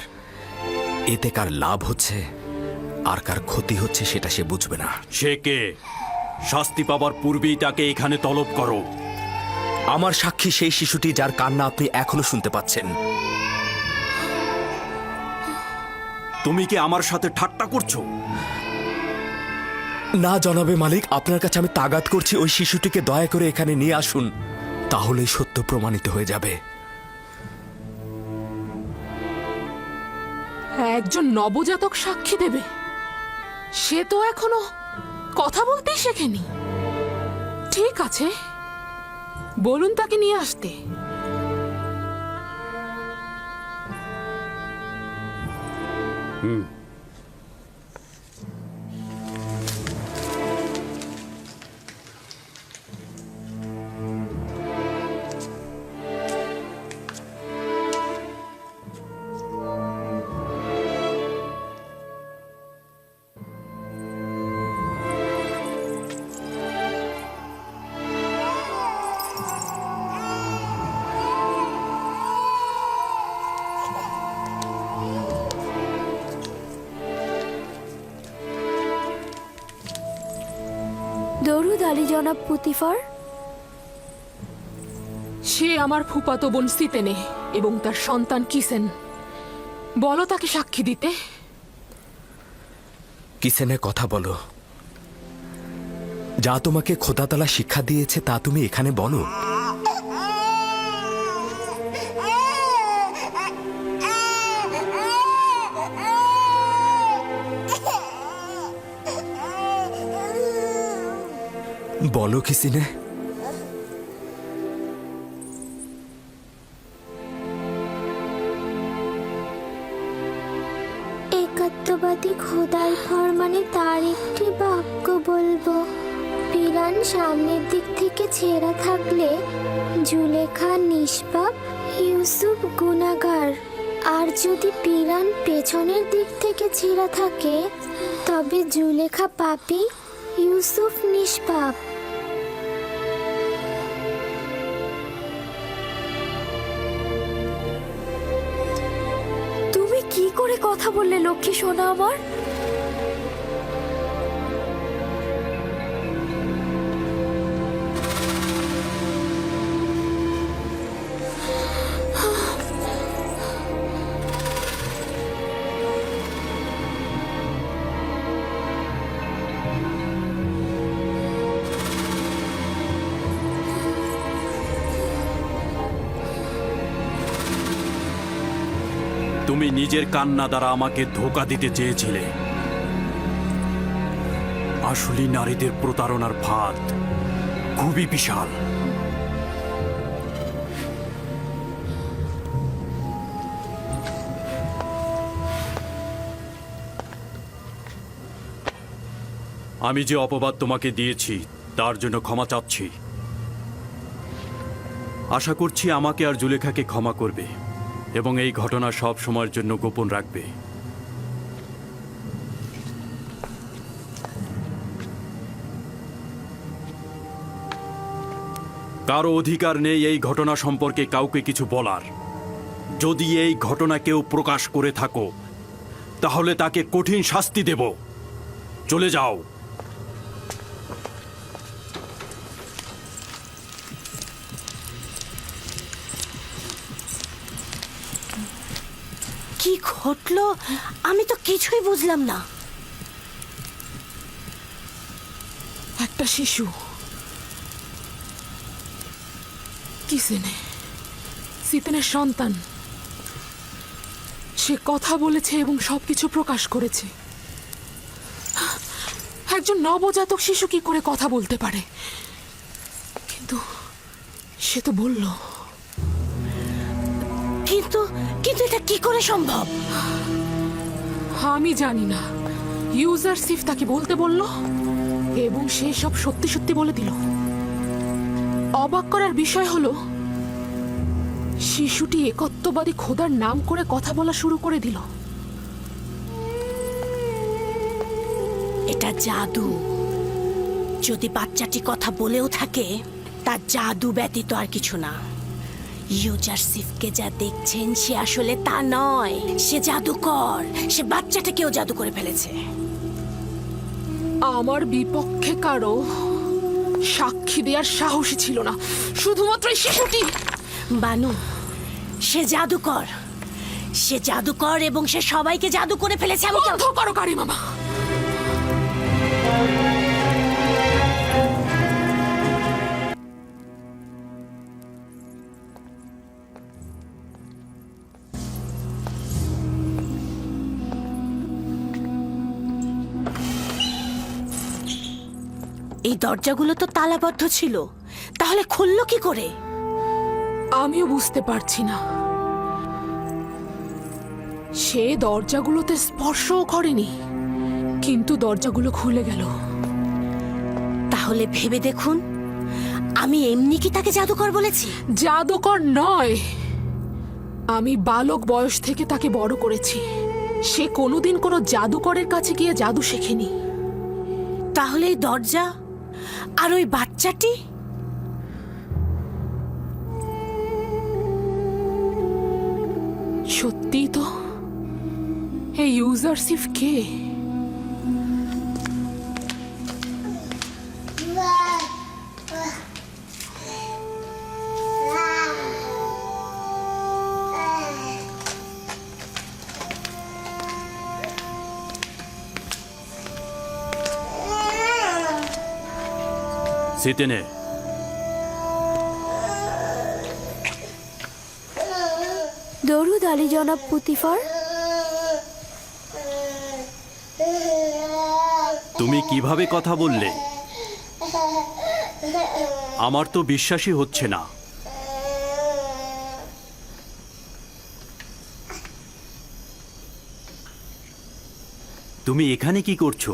[SPEAKER 2] এতে কার লাভ হচ্ছে আর কার ক্ষতি হচ্ছে সেটা সে বুঝবে না।
[SPEAKER 4] সে কে? শাস্তি পাবার পূর্বেই তাকে এখানে তলব করো।
[SPEAKER 2] আমার সাক্ষী সেই শিশুটি যার কান্না আপনি এখনো শুনতে পাচ্ছেন।
[SPEAKER 4] তুমি কি আমার সাথে ঠাট্টা করছো?
[SPEAKER 2] না জনাবে মালিক, আপনার কাছে আমি তাগাদ করছি, ওই শিশুটিকে দয়া করে এখানে নিয়ে আসুন, তাহলেই সত্য প্রমাণিত হয়ে যাবে।
[SPEAKER 11] একজন নবজাতক সাক্ষী দেবে? সে তো এখনো কথা বলতেই শেখেনি। ঠিক আছে, বলুন তাকে নিয়ে আসতে।
[SPEAKER 6] দরুদ আলী জনাব পুতিফার।
[SPEAKER 11] সে আমার ফুফাতো বোন সিতেনে এবং তার সন্তান কিসেন। বলো তাকে সাক্ষী দিতে।
[SPEAKER 2] কিসেনে কথা বলো। যা তোমাকে খোদাতালা শিক্ষা দিয়েছে তা তুমি এখানে বলো। বলো কিসিনে।
[SPEAKER 15] একাত্মবাদী খোদার ফরমানে তার একটি বাক্য বলবো। পিরান সামনের দিক থেকে ছেঁড়া থাকলে জুলেখা নিষ্পাপ, ইউসুফ গুনাহগার। আর যদি পিরান পেছনের দিক থেকে ছেঁড়া থাকে তবে জুলেখা পাপী, ইউসুফ নিষ্পাপ।
[SPEAKER 6] তুমি কি করে কথা বললে লক্ষ্মী সোনা আমার?
[SPEAKER 4] তুমি নিজের কান্না দ্বারা আমাকে ধোঁকা দিতে চেয়েছিলে। আসলে নারীদের প্রতারণার ফাঁদ খুবই বিশাল। আমি যে অপবাদ তোমাকে দিয়েছি তার জন্য ক্ষমা চাচ্ছি। আশা করছি আমাকে আর জুলেখাকে ক্ষমা করবে এবং এই ঘটনা সব সময়ের জন্য গোপন রাখবে। কারো অধিকার নেই এই ঘটনা সম্পর্কে কাউকে কিছু বলার। যদি এই ঘটনা কেউ প্রকাশ করে থাকো তাহলে তাকে কঠিন শাস্তি দেব। চলে যাও।
[SPEAKER 1] কি ঘটলো আমি তো কিছুই বুঝলাম না।
[SPEAKER 11] একটা শিশু কিসেনে সিতেনের সন্তান, সে কথা বলেছে এবং সবকিছু প্রকাশ করেছে। একজন নবজাতক শিশু কি করে কথা বলতে পারে? কিন্তু সে তো বলল।
[SPEAKER 1] কিন্তু কিন্তু এটা কি করে সম্ভব?
[SPEAKER 11] আমি জানি না। ইউজারসিফ তাকে বলতে বলল এবং সে সব সত্যি সত্যি বলে দিল। অবাক করার বিষয় হলো শিশুটি একত্ববাদী খোদার নাম করে কথা বলা শুরু করে দিল।
[SPEAKER 1] এটা জাদু। যদি বাচ্চাটি কথা বলেও থাকে তার জাদু ব্যতীত আর কিছু না। ইউজারসিফকে যা দেখছেন সে আসলে তা নয়, সে জাদুকর। সে বাচ্চাটাকেও জাদু করে ফেলেছে।
[SPEAKER 11] আমার বিপক্ষে কারো সাক্ষী দেওয়ার সাহসী ছিল না, শুধুমাত্র এই শিশুটি।
[SPEAKER 1] বানু, সে জাদুকর। সে জাদুকর এবং সে সবাইকে জাদু করে ফেলেছে। আমি
[SPEAKER 11] বন্ধ করো কারি মামা।
[SPEAKER 1] এই দরজাগুলো তো তালাবদ্ধ ছিল, তাহলে খুললো কি করে?
[SPEAKER 11] আমিও বুঝতে পারছি না। সে দরজাগুলোতে স্পর্শও করেনি, কিন্তু দরজাগুলো খুলে গেল।
[SPEAKER 1] তাহলে ভেবে দেখুন, আমি এমনি কি তাকে জাদুকর বলেছি?
[SPEAKER 11] জাদুকর নয়, আমি বালক বয়স থেকে তাকে বড় করেছি। সে কোনোদিন কোনো জাদুকরের কাছে গিয়ে জাদু শেখেনি।
[SPEAKER 1] তাহলে এই দরজা আর ওই বাচ্চাটি?
[SPEAKER 11] সত্যি তো, এই ইউজারসিফ কে?
[SPEAKER 4] সিতেনে,
[SPEAKER 6] দরুদ আলী জনাব পুতিফার।
[SPEAKER 4] তুমি কিভাবে কথা বললে? আমার তো বিশ্বাসই হচ্ছে না। তুমি এখানে কি করছো?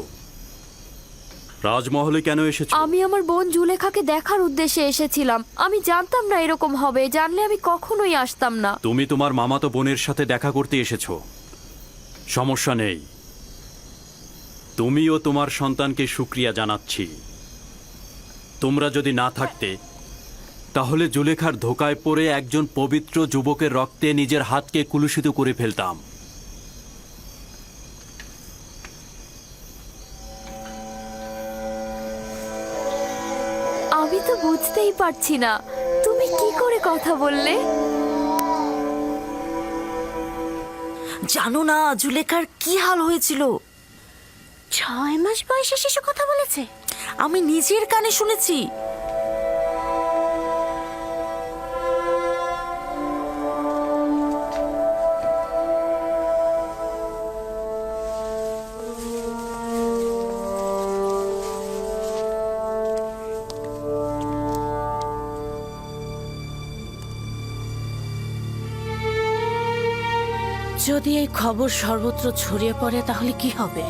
[SPEAKER 4] রাজমহলে কেন এসেছো?
[SPEAKER 6] আমি আমার বোন জুলেখাকে দেখার উদ্দেশ্যে এসেছিলাম। আমি জানতাম না এরকম হবে, জানলে আমি কখনোই আসতাম না।
[SPEAKER 4] তুমি তোমার মামাতো বোনের সাথে দেখা করতে এসেছো, সমস্যা নেই। তুমি ও তোমার সন্তানকে শুকরিয়া জানাচ্ছি। তোমরা যদি না থাকতে তাহলে জুলেখার ধোকায় পড়ে একজন পবিত্র যুবকের রক্তে নিজের হাতকে কুলুষিত করে ফেলতাম।
[SPEAKER 6] আমি তো বুঝতেই পারছি না তুমি কি করে কথা বললে।
[SPEAKER 12] জানো না জুলেখার কি হাল হয়েছিল?
[SPEAKER 1] 6 মাস বয়সে শিশু কথা বলেছে?
[SPEAKER 12] আমি নিজের কানে শুনেছি।
[SPEAKER 1] যদি এই খবর সর্বত্র ছড়িয়ে পড়ে তাহলে কি হবে?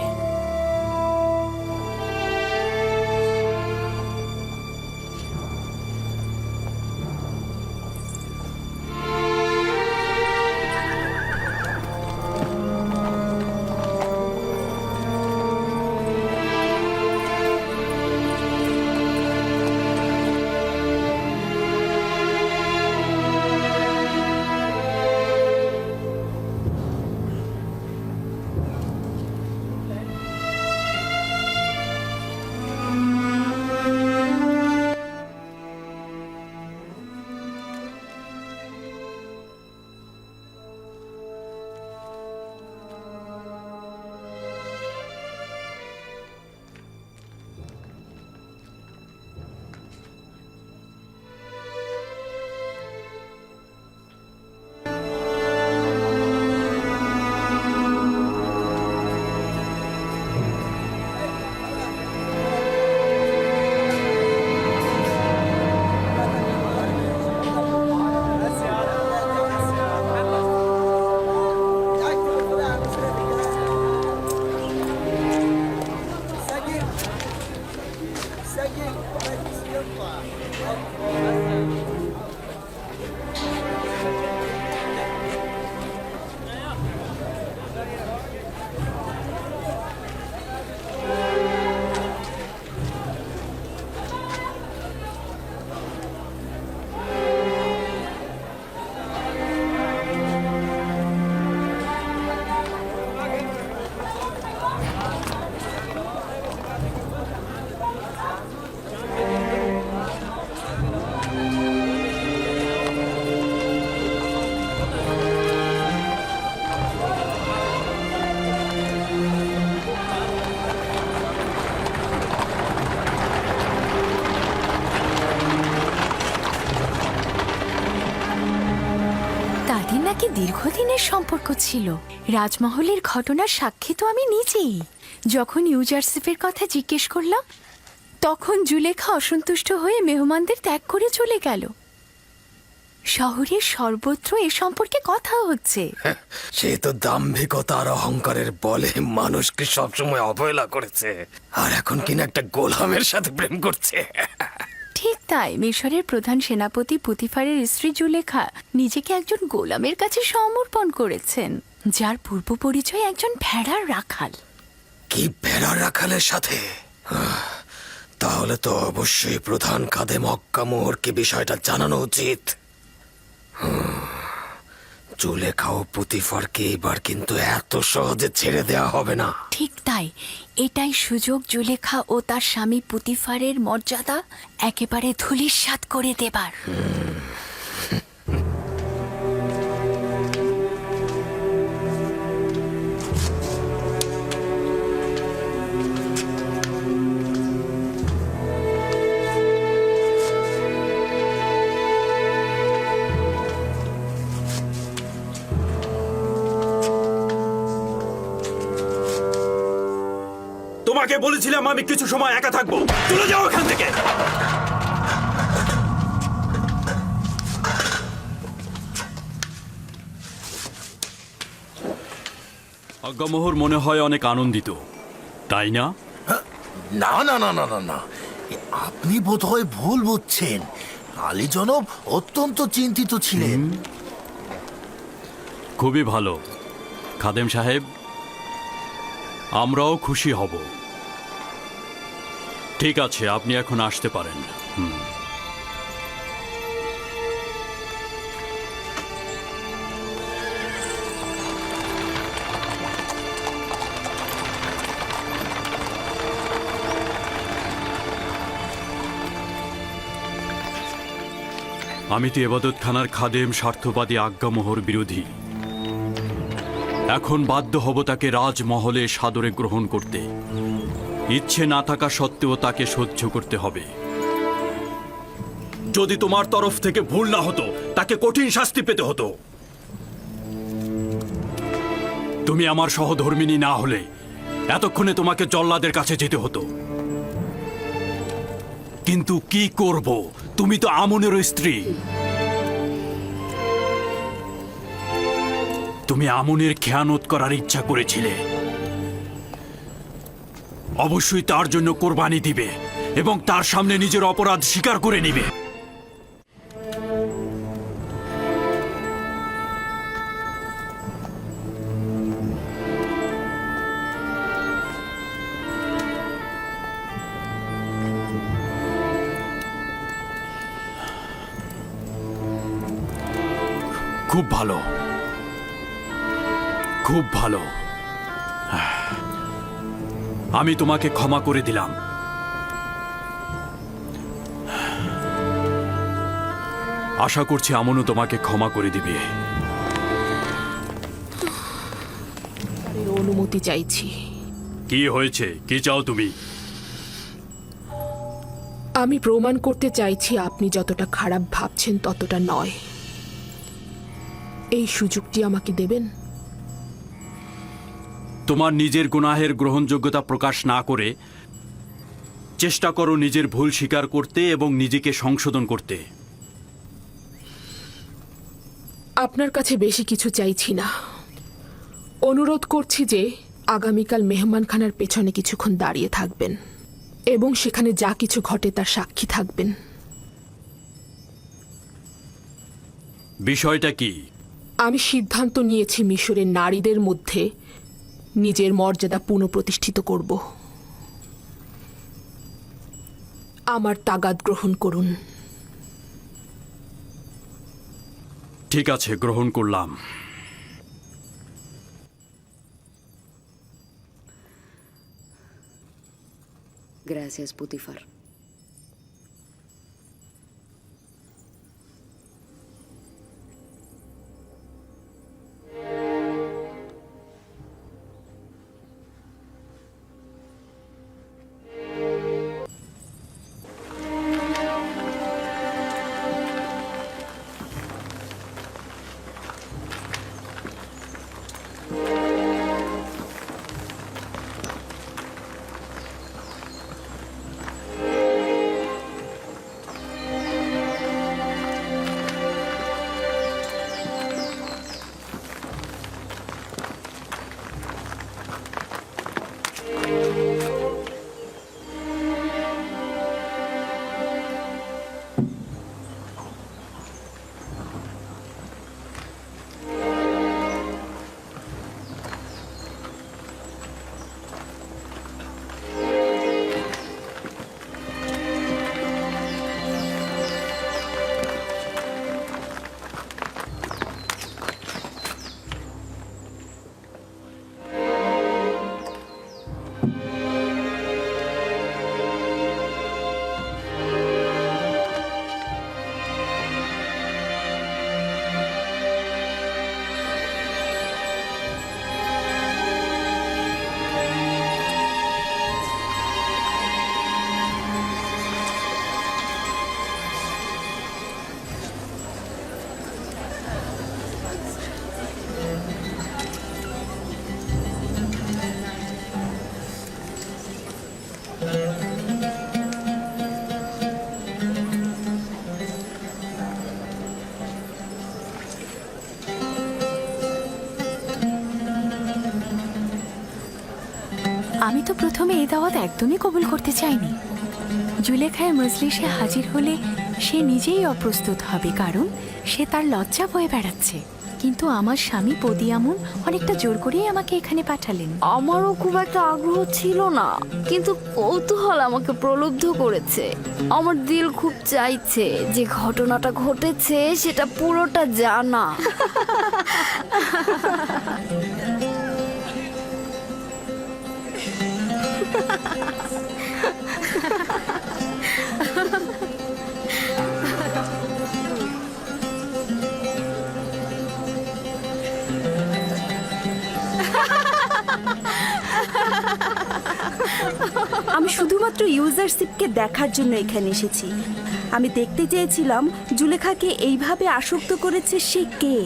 [SPEAKER 5] তাদের নাকি দীর্ঘদিনের সম্পর্ক ছিল। রাজমহলের ঘটনার সাক্ষী তো আমি নিজেই। যখন ইউজারসিফের কথা জিজ্ঞেস করলাম, তখন জুলেখা অসন্তুষ্ট হয়ে মেহমানদের ত্যাগ করে চলে গেল। শহরের সর্বত্র এ সম্পর্কে কথা হচ্ছে।
[SPEAKER 7] সে তো দাম্ভিকতা আর অহংকারের বলে মানুষকে সবসময় অবহেলা করেছে, আর এখন কিনা একটা গোলামের সাথে প্রেম করছে।
[SPEAKER 5] ঠিক তাই মিশরের প্রধান সেনাপতি পুতিফারের স্ত্রী জুলেখা নিজেকে একজন গোলামের কাছে সমর্পণ করেছেন, যার পূর্ব পরিচয় একজন ভেড়ার রাখাল।
[SPEAKER 7] কি ভেড়ার রাখালের সাথে? তাহলে তো অবশ্যই প্রধান খাদেম অক্কা মোহরকে বিষয়টা জানানো উচিত। জুলেখা ও পুতিফারকে এবার কিন্তু এত সহজে ছেড়ে দেওয়া হবে না।
[SPEAKER 5] ঠিক তাই, এটাই সুযোগ জুলেখা ও তার স্বামী পুতিফারের মর্যাদা একেবারে ধূলিসাৎ করে দেবার।
[SPEAKER 4] তোমাকে বলেছিলাম আমি কিছু সময় একা থাকবো, চলে যাও এখান থেকে। আজ্ঞামোহর মনে হয় অনেক আনন্দিত, তাই না?
[SPEAKER 7] না না না না না না, আপনি বোধহয় ভুল বুঝছেন। আলী জনাব অত্যন্ত চিন্তিত ছিলেন।
[SPEAKER 4] খুবই ভালো খাদেম সাহেব, আমরাও খুশি হব। ঠিক আছে, আপনি এখন আসতে পারেন। আমি তো এবাদতখানার খাদেম স্বার্থবাদী আজ্ঞামোহর বিরোধী। এখন বাধ্য হব তাকে রাজমহলে সাদরে গ্রহণ করতে। ইচ্ছে না থাকা সত্ত্বেও তাকে সহ্য করতে হবে। যদি তোমার তরফ থেকে ভুল না হতো, তাকে কঠিন শাস্তি পেতে হতো। তুমি আমার সহধর্মিনী না হলে এতক্ষণে তোমাকে জল্লাদের কাছে যেতে হতো। কিন্তু কি করব, তুমি তো আমনেরও স্ত্রী। তুমি আমনের খেয়ানত করার ইচ্ছা করেছিলে, অবশ্যই তার জন্য কোরবানি দিবে এবং তার সামনে নিজের অপরাধ স্বীকার করে নিবে। খুব ভালো, খুব ভালো। আমি তোমাকে ক্ষমা করে দিলাম। আশা করছি আমনও তোমাকে ক্ষমা করে দিবে।
[SPEAKER 11] অনুমতি চাইছি।
[SPEAKER 4] কি হয়েছে? কি চাও তুমি?
[SPEAKER 11] আমি প্রমাণ করতে চাইছি আপনি যতটা খারাপ ভাবছেন ততটা নয়। এই সুযোগটি আমাকে দেবেন?
[SPEAKER 4] তোমার নিজের গুনাহের গ্রহণযোগ্যতা প্রকাশ না করে চেষ্টা করো নিজের ভুল স্বীকার করতে এবং নিজেকে সংশোধন করতে।
[SPEAKER 11] আপনার কাছে বেশি কিছু চাইছি না। অনুরোধ করছি যে আগামীকাল মেহমানখানার পেছনে কিছুক্ষণ দাঁড়িয়ে থাকবেন এবং সেখানে যা কিছু ঘটে তার সাক্ষী থাকবেন।
[SPEAKER 4] বিষয়টা কি?
[SPEAKER 11] আমি সিদ্ধান্ত নিয়েছি মিশরের নারীদের মধ্যে নিজের মর্যাদা পুনঃপ্রতিষ্ঠিত করব। আমার তাগাদ গ্রহণ করুন।
[SPEAKER 4] ঠিক আছে, গ্রহণ করলাম।
[SPEAKER 16] Gracias, Putifar.
[SPEAKER 5] আমি তো প্রথমে এই দাওয়াত একদমই কবুল করতে চাইনি। জুলেখায় মজলিসে হাজির হলে সে নিজেই অপ্রস্তুত হবে, কারণ সে তার লজ্জা বয়ে বেড়াচ্ছে। কিন্তু আমার স্বামী পদিয়ামুন অনেকটা জোর করেই আমাকে এখানে পাঠালেন।
[SPEAKER 6] আমারও খুব একটা আগ্রহ ছিল না, কিন্তু কৌতূহল আমাকে প্রলুব্ধ করেছে। আমার দিল খুব চাইছে যে ঘটনাটা ঘটেছে সেটা পুরোটা জানা।
[SPEAKER 12] আমি শুধুমাত্র ইউজারশিপকে দেখার জন্য এখানে এসেছি। আমি দেখতে চেয়েছিলাম জুলেখাকে এইভাবে আসক্ত করেছে সে কে।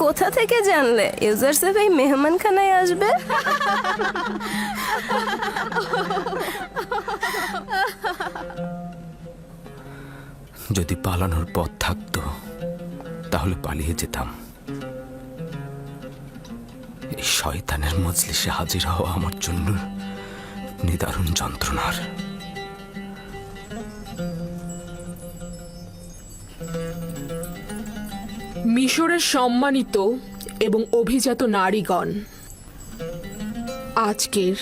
[SPEAKER 1] কোথা থেকে জানলে ইউজারশিপ এই মেহমানখানায় আসবে?
[SPEAKER 2] যদি পালানোর পথ থাকতো তাহলে পালিয়ে যেতাম। এই শয়তানের মজলিসে হাজির হওয়া আমার জন্য নিদারুণ যন্ত্রণার।
[SPEAKER 11] মিশরের সম্মানিত এবং অভিজাত নারীগণ, আজকের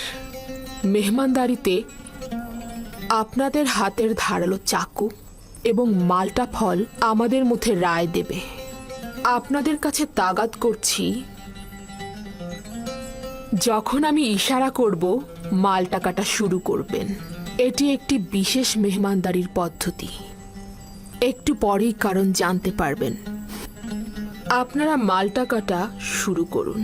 [SPEAKER 11] মেহমানদারিতে আপনাদের হাতের ধারালো চাকু এবং মাল্টা ফল আমাদের মধ্যে রায় দেবে। আপনাদের কাছে তাগাদ করছি, যখন আমি ইশারা করব মালটা কাটা শুরু করবেন। এটি একটি বিশেষ মেহমানদারির পদ্ধতি। একটু পরেই কারণ জানতে পারবেন। আপনারা মালটা কাটা শুরু করুন।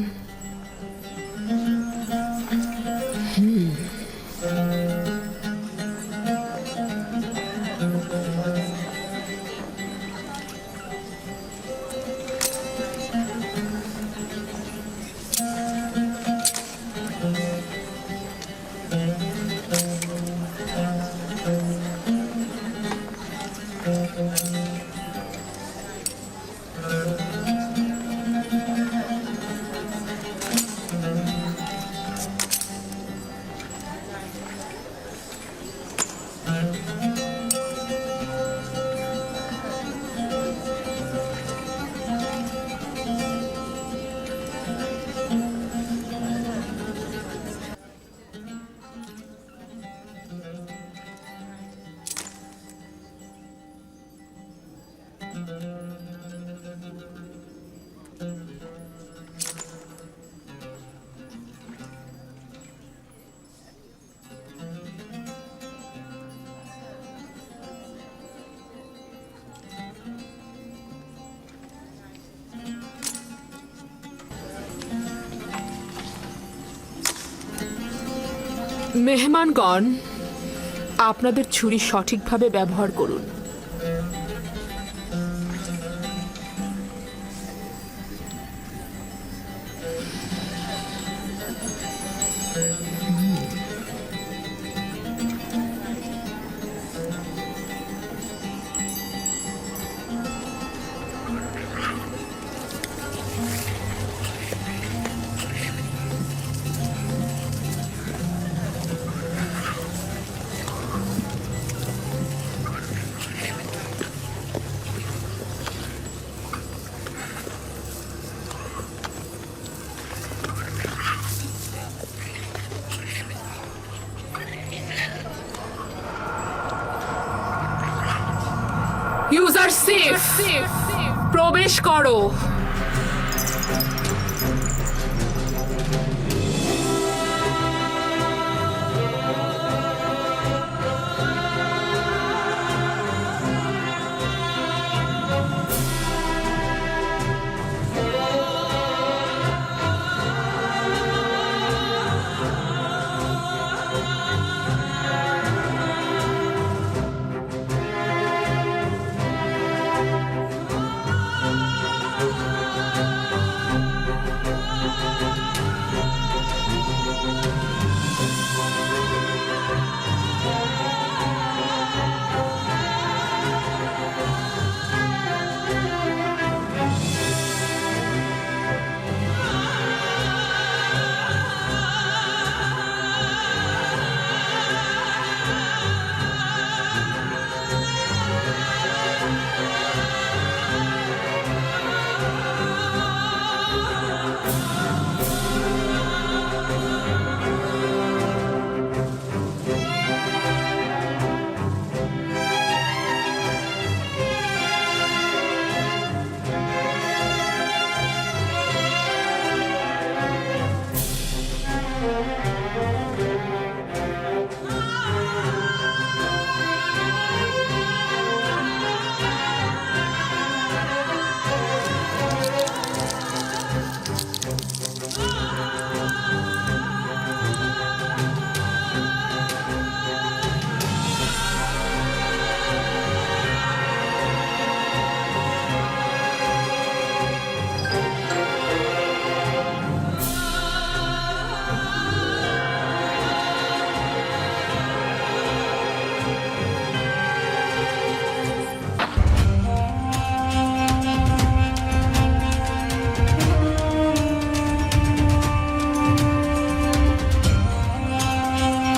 [SPEAKER 11] মেহমানগণ, আপনাদের ছুরি সঠিকভাবে ব্যবহার করুন। ইউজারশিপ, প্রবেশ করো।